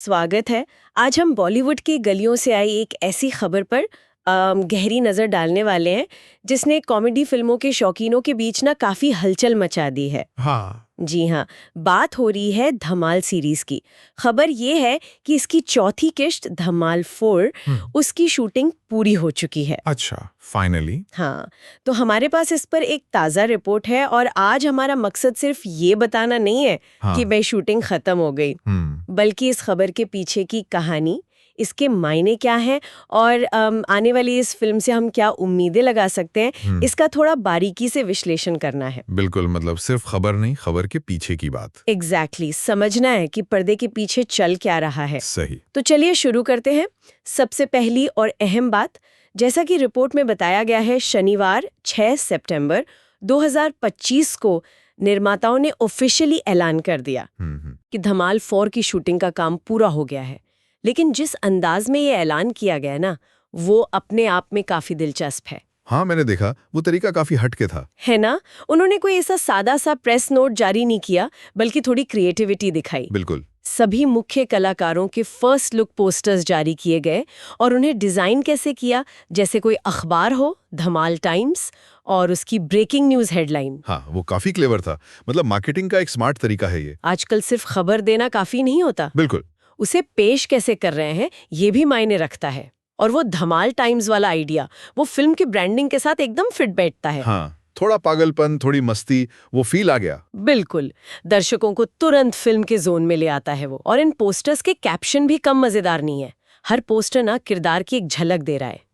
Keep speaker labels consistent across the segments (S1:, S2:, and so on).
S1: स्वागत है। आज हम बॉलीवुड की गलियों से आई एक ऐसी खबर पर गहरी नज़र डालने वाले हैं जिसने कॉमेडी फिल्मों के शौकीनों के बीच ना काफ़ी हलचल मचा दी है।
S2: हाँ।
S1: जी हाँ, बात हो रही है धमाल सीरीज की। खबर ये है कि इसकी चौथी किश्त धमाल 4 उसकी शूटिंग पूरी हो चुकी है।
S2: अच्छा, फाइनली।
S1: हाँ, तो हमारे पास इस पर एक ताज़ा रिपोर्ट है और आज हमारा मकसद सिर्फ ये बताना नहीं है कि भाई शूटिंग खत्म हो गई, बल्कि इस खबर के पीछे की कहानी, इसके मायने क्या हैं और आने वाली इस फिल्म से हम क्या उम्मीदें लगा सकते हैं, इसका थोड़ा बारीकी से विश्लेषण करना है।
S2: बिल्कुल, मतलब सिर्फ खबर नहीं, खबर के पीछे की बात।
S1: एग्जैक्टली, समझना है कि पर्दे के पीछे चल क्या रहा है।
S2: सही।
S1: तो चलिए शुरू करते हैं। सबसे पहली और अहम बात, जैसा कि रिपोर्ट में बताया गया है, शनिवार 6 सितंबर 2025 को निर्माताओं ने ऑफिशियली ऐलान कर दिया कि धमाल 4 की शूटिंग का काम पूरा हो गया है। लेकिन जिस अंदाज में ये ऐलान किया गया ना, वो अपने आप में काफी दिलचस्प है।
S2: हाँ, मैंने देखा, वो तरीका काफी हटके था।
S1: है ना? उन्होंने कोई ऐसा सादा सा प्रेस नोट जारी नहीं किया, बल्कि थोड़ी क्रिएटिविटी दिखाई।
S2: बिल्कुल।
S1: सभी मुख्य कलाकारों के फर्स्ट लुक पोस्टर्स जारी किए गए और उन्हें डिजाइन कैसे किया, जैसे कोई अखबार हो, धमाल टाइम्स, और उसकी ब्रेकिंग न्यूज हेडलाइन।
S2: हाँ, वो काफी क्लेवर था। मतलब मार्केटिंग का एक स्मार्ट तरीका है ये।
S1: आजकल सिर्फ खबर देना काफी नहीं होता,
S2: बिल्कुल।
S1: उसे पेश कैसे कर रहे हैं ये भी मायने रखता है। और वो धमाल टाइम्स वाला आइडिया, वो फिल्म की ब्रांडिंग के साथ एकदम फिट बैठता है।
S2: हाँ, थोड़ा पागलपन, थोड़ी मस्ती, वो फील आ गया।
S1: बिल्कुल, दर्शकों को तुरंत फिल्म के जोन में ले आता है वो। और इन पोस्टर्स के कैप्शन भी कम मजेदार नहीं है। हर पोस्टर ना किरदार की एक झलक दे रहा है।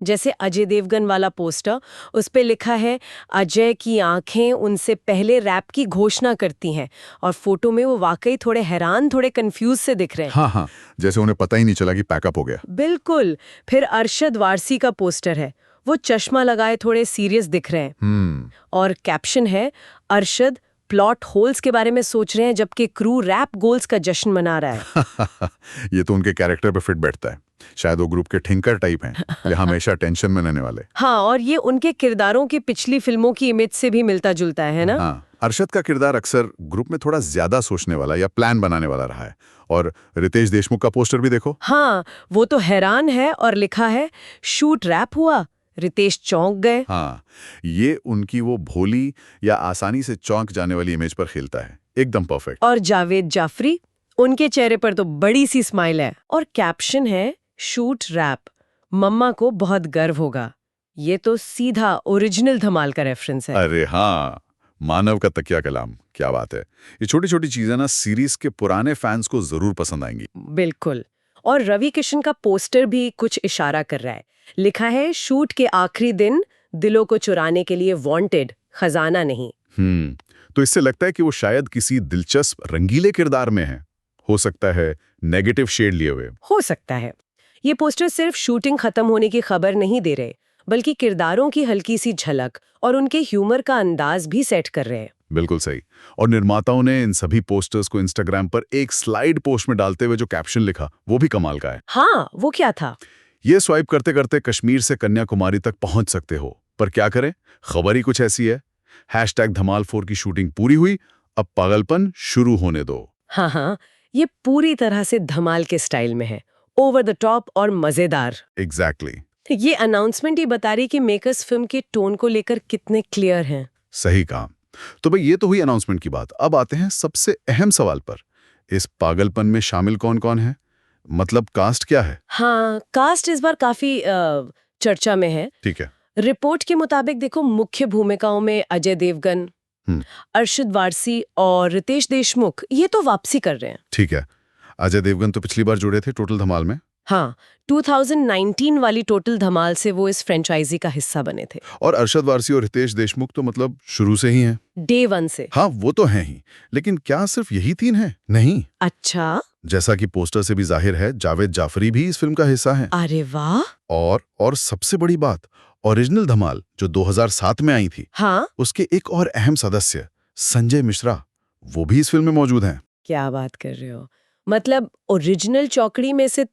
S1: जैसे अजय देवगन वाला पोस्टर, उस पे लिखा है, अजय की आंखें उनसे पहले रैप की घोषणा करती हैं, और फोटो में वो वाकई थोड़े हैरान, थोड़े कंफ्यूज से दिख रहे हैं।
S2: हाँ हाँ, जैसे उन्हें पता ही नहीं चला कि पैकअप हो गया।
S1: बिल्कुल। फिर अरशद वारसी का पोस्टर है, वो चश्मा लगाए थोड़े सीरियस दिख रहे हैं। और कैप्शन है, अरशद प्लॉट होल्स के बारे में सोच रहे हैं जबकि क्रू रैप गोल्स का जश्न मना रहा है।
S2: ये तो उनके कैरेक्टर पे फिट बैठता है। शायद वो ग्रुप के थिंकर टाइप हैं, ये हमेशा टेंशन में रहने वाले।
S1: हाँ, और ये उनके किरदारों की पिछली फिल्मों की इमेज से भी मिलता जुलता है ना?
S2: हाँ, अरशद का किरदार अक्सर ग्रुप में थोड़ा ज्यादा सोचने वाला या प्लान बनाने वाला रहा है। और रितेश देशमुख का पोस्टर भी देखो।
S1: हाँ, वो तो हैरान है और लिखा है, शूट रैप हुआ, रितेश चौंक गए।
S2: हाँ, ये उनकी वो भोली या आसानी से चौंक जाने वाली इमेज पर खेलता है, एकदम परफेक्ट।
S1: और जावेद जाफरी, उनके चेहरे पर तो बड़ी सी स्माइल है और कैप्शन है, शूट रैप, मम्मा को बहुत गर्व होगा। ये तो सीधा ओरिजिनल धमाल का रेफरेंस है।
S2: अरे हाँ, मानव का तकिया कलाम, क्या बात है। ये छोटी छोटी चीजें ना सीरीज के पुराने फैंस को जरूर पसंद आएंगी।
S1: बिल्कुल। और रवि किशन का पोस्टर भी कुछ इशारा कर रहा है। लिखा है, शूट के आखिरी दिन दिलों को चुराने के लिए वांटेड, खजाना नहीं।
S2: तो इससे लगता है कि वो शायद किसी दिलचस्प रंगीले किरदार में है। हो सकता है नेगेटिव शेड लिए हुए।
S1: हो सकता है। ये पोस्टर सिर्फ शूटिंग खत्म होने की खबर नहीं दे रहे, बल्कि किरदारों की हल्की सी झलक और उनके ह्यूमर का अंदाज भी सेट कर रहे हैं।
S2: बिल्कुल सही। और निर्माताओं ने इन सभी पोस्टर्स को इंस्टाग्राम पर एक स्लाइड पोस्ट में डालते हुए जो कैप्शन लिखा, वो भी कमाल का है।
S1: हाँ, वो क्या था?
S2: ये स्वाइप करते करते कश्मीर से कन्याकुमारी तक पहुंच सकते हो, पर क्या करें, खबर ही कुछ ऐसी है। #धमाल 4 की शूटिंग पूरी हुई, अब पागलपन शुरू होने दो।
S1: हाँ हाँ, ये पूरी तरह से धमाल के स्टाइल में है, ओवर द टॉप और मजेदार।
S2: एग्जैक्टली।
S1: ये अनाउंसमेंट ही बता रही कि मेकर्स फिल्म के टोन को लेकर कितने क्लियर हैं।
S2: सही काम। तो भाई, ये तो हुई अनाउंसमेंट की बात। अब आते हैं सबसे अहम सवाल पर। इस पागलपन में शामिल कौन कौन है? मतलब कास्ट क्या है?
S1: हाँ, कास्ट इस बार काफी चर्चा में है।
S2: ठीक है।
S1: रिपोर्ट के मुताबिक देखो, मुख्य भूमिकाओं में अजय देवगन, अरशद वारसी और रितेश देशमुख ये तो वापसी कर रहे हैं।
S2: ठीक है। अजय देवगन तो पिछली बार जुड़े थे टोटल धमाल में।
S1: हाँ, 2019 वाली टोटल धमाल से वो इस फ्रेंचाइजी का हिस्सा बने थे।
S2: और अरशद वारसी और रितेश देशमुख तो मतलब शुरू से ही हैं।
S1: डे 1 से।
S2: हाँ, वो तो हैं ही, लेकिन क्या सिर्फ यही 3 हैं? नहीं।
S1: अच्छा।
S2: जैसा कि पोस्टर से भी जाहिर है, जावेद जाफरी भी इस फिल्म का हिस्सा है।
S1: अरे वाह।
S2: और सबसे बड़ी बात, ओरिजिनल धमाल जो 2007 में आई थी,
S1: हाँ,
S2: उसके एक और अहम सदस्य संजय मिश्रा, वो भी इस फिल्म में मौजूद हैं।
S1: क्या बात कर रहे हो? मतलब ओरिजिनल चौकड़ी में से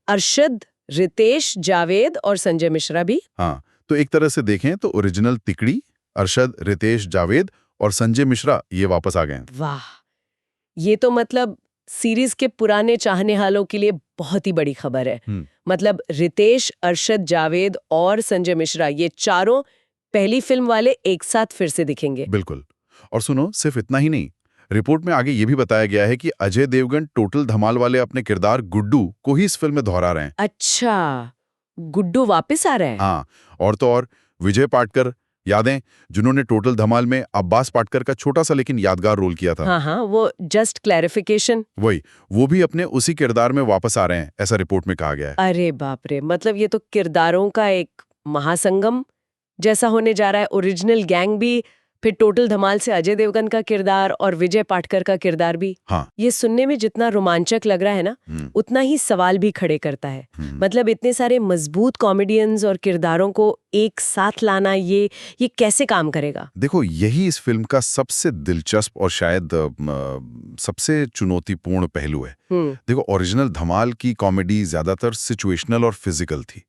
S1: अरशद, रितेश, जावेद और संजय मिश्रा भी।
S2: हाँ, तो एक तरह से देखें तो ओरिजिनल तिकड़ी, अरशद, रितेश, जावेद और संजय मिश्रा ये वापस आ गए हैं।
S1: वाह, ये तो मतलब सीरीज के पुराने चाहनेवालों के लिए बहुत ही बड़ी खबर है। मतलब रितेश, अरशद जावेद और संजय मिश्रा, ये चारों पहली फिल्म वाले एक साथ फिर से दिखेंगे।
S2: बिल्कुल। और सुनो, सिर्फ इतना ही नहीं, रिपोर्ट में आगे ये भी बताया गया है कि अजय देवगन टोटल धमाल वाले अपने किरदार गुड्डू को ही इस फिल्म में दोहरा रहे हैं।
S1: अच्छा, गुड्डू वापस आ रहे हैं?
S2: हाँ, और तो और विजय पाटकर, यादें, जिन्होंने टोटल धमाल में अब्बास पाटकर का छोटा सा लेकिन यादगार रोल किया था।
S1: हाँ, वो जस्ट क्लैरिफिकेशन।
S2: वही, वो भी अपने उसी किरदार में वापस आ रहे हैं, ऐसा रिपोर्ट में कहा गया है।
S1: अरे बाप रे, मतलब ये तो किरदारों का एक महासंगम जैसा होने जा रहा है। ओरिजिनल गैंग भी, फिर टोटल धमाल से अजय देवगन का किरदार और विजय पाटकर का किरदार भी।
S2: हाँ।
S1: ये सुनने में जितना रोमांचक लग रहा है ना, उतना ही सवाल भी खड़े करता है। मतलब इतने सारे मजबूत कॉमेडियंस और किरदारों को एक साथ लाना, ये कैसे काम करेगा?
S2: देखो, यही इस फिल्म का सबसे दिलचस्प और शायद सबसे चुनौतीपूर्ण पहलू है। देखो, ओरिजिनल धमाल की कॉमेडी ज्यादातर सिचुएशनल और फिजिकल थी।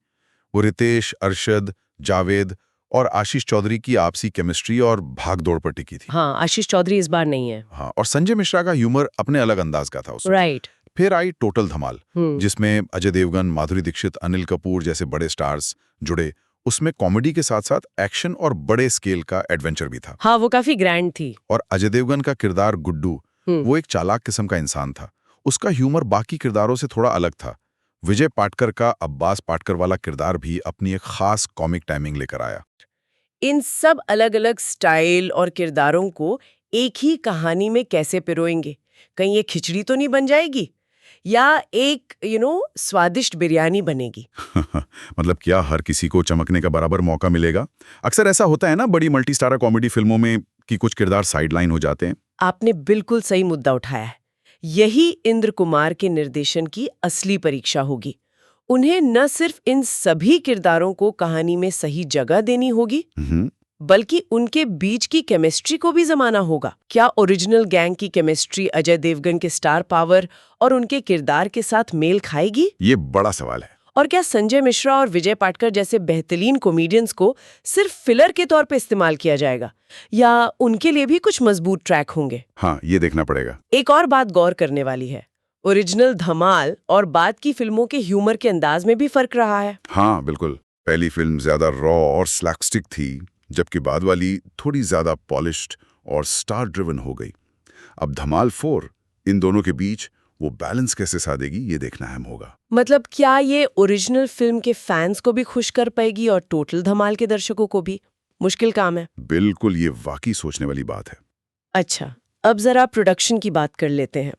S2: वो रितेश, अरशद, जावेद और आशीष चौधरी की आपसी केमिस्ट्री और भागदौड़ पर टिकी थी।
S1: हाँ, आशीष चौधरी इस बार नहीं है।
S2: हाँ, और संजय मिश्रा का ह्यूमर अपने अलग अंदाज का था उसमें।
S1: राइट।
S2: फिर आई टोटल धमाल, जिसमें अजय देवगन, माधुरी दीक्षित, अनिल कपूर जैसे बड़े स्टार्स जुड़े। उसमें कॉमेडी के साथ साथ एक्शन और बड़े स्केल का एडवेंचर भी था।
S1: हाँ, वो काफी ग्रैंड थी।
S2: और अजय देवगन का किरदार गुड्डू, वो एक चालाक किस्म का इंसान था। उसका ह्यूमर बाकी किरदारों से थोड़ा अलग था। विजय पाटकर का अब्बास पाटकर वाला किरदार भी अपनी एक खास कॉमिक टाइमिंग लेकर आया।
S1: इन सब अलग अलग स्टाइल और किरदारों को एक ही कहानी में कैसे पिरोएंगे? कहीं ये खिचड़ी तो नहीं बन जाएगी, या एक स्वादिष्ट बिरयानी बनेगी?
S2: मतलब क्या हर किसी को चमकने का बराबर मौका मिलेगा? अक्सर ऐसा होता है ना बड़ी मल्टी स्टारर कॉमेडी फिल्मों में कि कुछ किरदार साइडलाइन हो जाते हैं।
S1: आपने बिल्कुल सही मुद्दा उठाया है। यही इंद्र कुमार के निर्देशन की असली परीक्षा होगी। उन्हें न सिर्फ इन सभी किरदारों को कहानी में सही जगह देनी होगी, बल्कि उनके बीच की केमिस्ट्री को भी जमाना होगा। क्या ओरिजिनल गैंग की केमिस्ट्री अजय देवगन के स्टार पावर और उनके किरदार के साथ मेल खाएगी?
S2: ये बड़ा सवाल है।
S1: और क्या संजय मिश्रा और विजय पाटकर जैसे बेहतरीन कॉमेडियंस को सिर्फ फिलर के तौर पे इस्तेमाल किया जाएगा, या उनके लिए भी कुछ मजबूत ट्रैक होंगे?
S2: हाँ, ये देखना पड़ेगा।
S1: एक और बात गौर करने वाली है, ओरिजिनल धमाल और बाद की फिल्मों के ह्यूमर के अंदाज में भी फर्क रहा है।
S2: हाँ, बिल्कुल। पहली फिल्म ज्यादा रॉ और स्लैपस्टिक थी, जबकि बाद वाली थोड़ी ज्यादा पॉलिश्ड और स्टार ड्रिवन हो गई। अब धमाल 4 इन दोनों के बीच वो बैलेंस कैसे साधेगी, ये देखना अहम होगा।
S1: मतलब क्या ये ओरिजिनल फिल्म के फैंस को भी खुश कर पाएगी और टोटल धमाल के दर्शकों को भी? मुश्किल काम है।
S2: बिल्कुल, ये वाकई सोचने वाली बात है।
S1: अच्छा, अब जरा प्रोडक्शन की बात कर लेते हैं।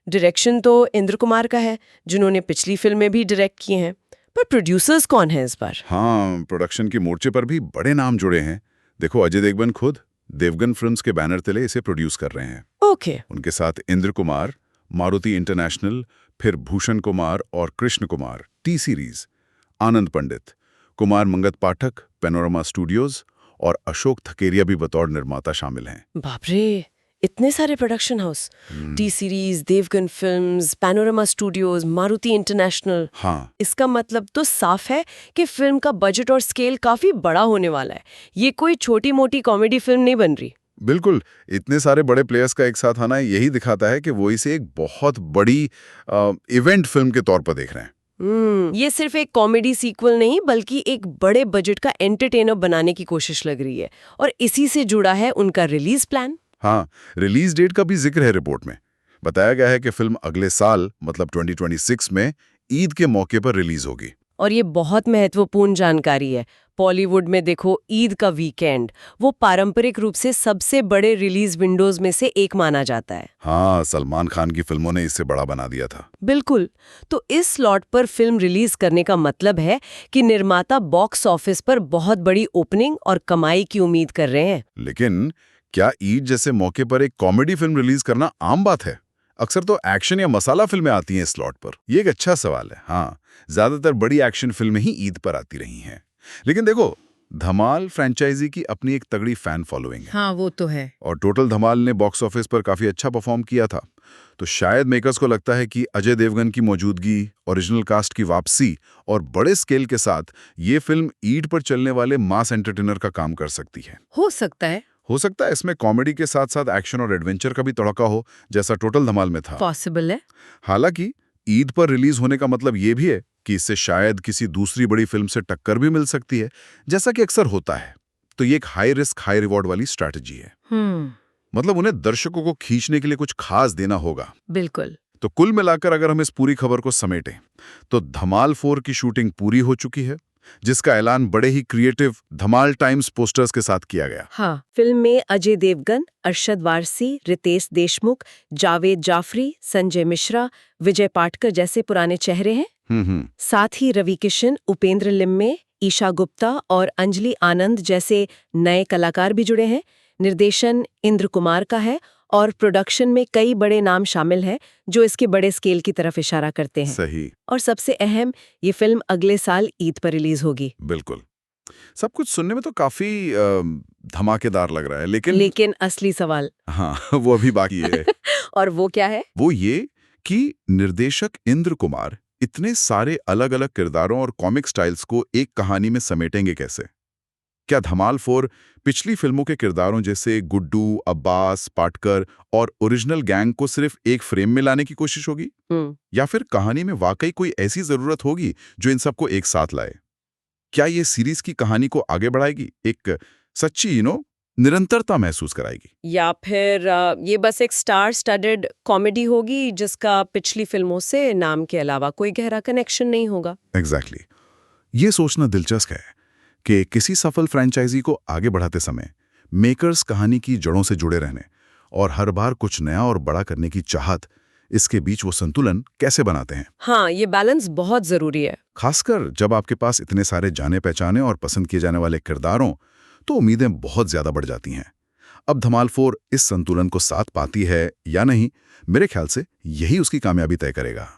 S1: डायरेक्शन तो इंद्र कुमार का है, जिन्होंने पिछली फिल्में भी डायरेक्ट की हैं, पर प्रोड्यूसर्स कौन है इस बार?
S2: हाँ, प्रोडक्शन के मोर्चे पर भी बड़े नाम जुड़े हैं। देखो, अजय देवगन खुद देवगन फिल्म्स के बैनर तले इसे प्रोड्यूस कर रहे हैं।
S1: ओके।
S2: उनके साथ इंद्र कुमार, मारुति इंटरनेशनल, फिर भूषण कुमार और कृष्ण कुमार टी सीरीज, आनंद पंडित, कुमार मंगत पाठक पैनोरमा स्टूडियोज और अशोक थकेरिया भी बतौर निर्माता शामिल हैं।
S1: बाप रे, इतने सारे production house! T series, Devgan films, Panorama studios, Maruti international.
S2: हाँ,
S1: इसका मतलब तो साफ है कि फिल्म का बजट और स्केल काफी बड़ा होने वाला है। ये कोई छोटी मोटी कॉमेडी फिल्म नहीं बन रही।
S2: बिल्कुल। इतने सारे बड़े प्लेयर्स का एक साथ आना यही दिखाता है कि वो इसे एक बहुत बड़ी इवेंट फिल्म के तौर पर देख रहे हैं।
S1: ये सिर्फ एक कॉमेडी सीक्वल नहीं, बल्कि एक बड़े बजट का एंटरटेनर बनाने की कोशिश लग रही है। और इसी से जुड़ा है उनका रिलीज प्लान।
S2: हाँ, रिलीज डेट का भी जिक्र है रिपोर्ट में। बताया गया है कि फिल्म अगले साल मतलब 2026 में ईद के मौके पर रिलीज होगी।
S1: और ये बहुत महत्वपूर्ण जानकारी है। बॉलीवुड में देखो, ईद का वीकेंड वो पारंपरिक रूप से सबसे बड़े रिलीज विंडोज में से एक माना जाता है।
S2: हाँ, सलमान खान की फिल्मों ने इसे बड़ा बना दिया था।
S1: बिल्कुल। तो इस स्लॉट पर फिल्म रिलीज करने का मतलब है कि निर्माता बॉक्स ऑफिस पर बहुत बड़ी ओपनिंग और कमाई की उम्मीद कर रहे हैं।
S2: लेकिन क्या ईद जैसे मौके पर एक कॉमेडी फिल्म रिलीज करना आम बात है? अक्सर तो एक्शन या मसाला फिल्में आती हैं इस स्लॉट पर। ये एक अच्छा सवाल है। हाँ, ज्यादातर बड़ी एक्शन फिल्में ही ईद पर आती रही हैं। लेकिन देखो, धमाल फ्रेंचाइजी की अपनी एक तगड़ी फैन फॉलोइंग है।
S1: हाँ, वो तो है।
S2: और टोटल धमाल ने बॉक्स ऑफिस पर काफी अच्छा परफॉर्म किया था। तो शायद मेकर्स को लगता है कि अजय देवगन की मौजूदगी, ओरिजिनल कास्ट की वापसी और बड़े स्केल के साथ ये फिल्म ईद पर चलने वाले मास एंटरटेनर का काम कर सकती है।
S1: हो सकता है।
S2: हो सकता है इसमें कॉमेडी के साथ साथ एक्शन और एडवेंचर का भी तड़का हो, जैसा टोटल धमाल में था।
S1: पॉसिबल है।
S2: हालांकि ईद पर रिलीज होने का मतलब ये भी है कि इससे शायद किसी दूसरी बड़ी फिल्म से टक्कर भी मिल सकती है, जैसा कि अक्सर होता है। तो ये एक हाई रिस्क हाई रिवॉर्ड वाली स्ट्रैटेजी है। मतलब उन्हें दर्शकों को खींचने के लिए कुछ खास देना होगा।
S1: बिल्कुल।
S2: तो कुल मिलाकर अगर हम इस पूरी खबर को समेटें तो धमाल 4 की शूटिंग पूरी हो चुकी है, जिसका ऐलान बड़े ही क्रिएटिव धमाल टाइम्स पोस्टर्स के साथ किया गया।
S1: हाँ, फिल्म में अजय देवगन, अरशद वारसी, रितेश देशमुख, जावेद जाफरी, संजय मिश्रा, विजय पाटकर जैसे पुराने चेहरे हैं। साथ ही रवि किशन, उपेंद्र लिम्मे, ईशा गुप्ता और अंजलि आनंद जैसे नए कलाकार भी जुड़े हैं। निर्देशन इंद्र कुमार का है और प्रोडक्शन में कई बड़े नाम शामिल हैं जो इसके बड़े स्केल की तरफ इशारा करते हैं।
S2: सही।
S1: और सबसे अहम, ये फिल्म अगले साल ईद पर रिलीज होगी।
S2: बिल्कुल। सब कुछ सुनने में तो काफी धमाकेदार लग रहा है,
S1: लेकिन असली सवाल
S2: हाँ वो अभी बाकी है।
S1: और वो क्या है?
S2: वो ये कि निर्देशक इंद्र कुमार इतने सारे अलग अलग किरदारों और कॉमिक स्टाइल्स को एक कहानी में समेटेंगे कैसे? क्या धमाल 4 पिछली फिल्मों के किरदारों जैसे गुड्डू, अब्बास, पाटकर और ओरिजिनल गैंग को सिर्फ एक फ्रेम में लाने की कोशिश होगी? या फिर कहानी में वाकई कोई ऐसी जरूरत होगी जो इन सबको एक साथ लाए? क्या ये सीरीज की कहानी को आगे बढ़ाएगी, एक सच्ची निरंतरता महसूस कराएगी?
S1: या फिर ये बस एक स्टार स्टडेड कॉमेडी होगी जिसका पिछली फिल्मों से नाम के अलावा कोई गहरा कनेक्शन नहीं होगा?
S2: एग्जैक्टली। ये सोचना दिलचस्प है कि किसी सफल फ्रेंचाइजी को आगे बढ़ाते समय मेकर्स कहानी की जड़ों से जुड़े रहने और हर बार कुछ नया और बड़ा करने की चाहत, इसके बीच वो संतुलन कैसे बनाते हैं।
S1: हाँ, ये बैलेंस बहुत जरूरी है।
S2: खासकर जब आपके पास इतने सारे जाने पहचाने और पसंद किए जाने वाले किरदारों, तो उम्मीदें बहुत ज्यादा बढ़ जाती हैं। अब धमाल 4 इस संतुलन को साथ पाती है या नहीं, मेरे ख्याल से यही उसकी कामयाबी तय करेगा।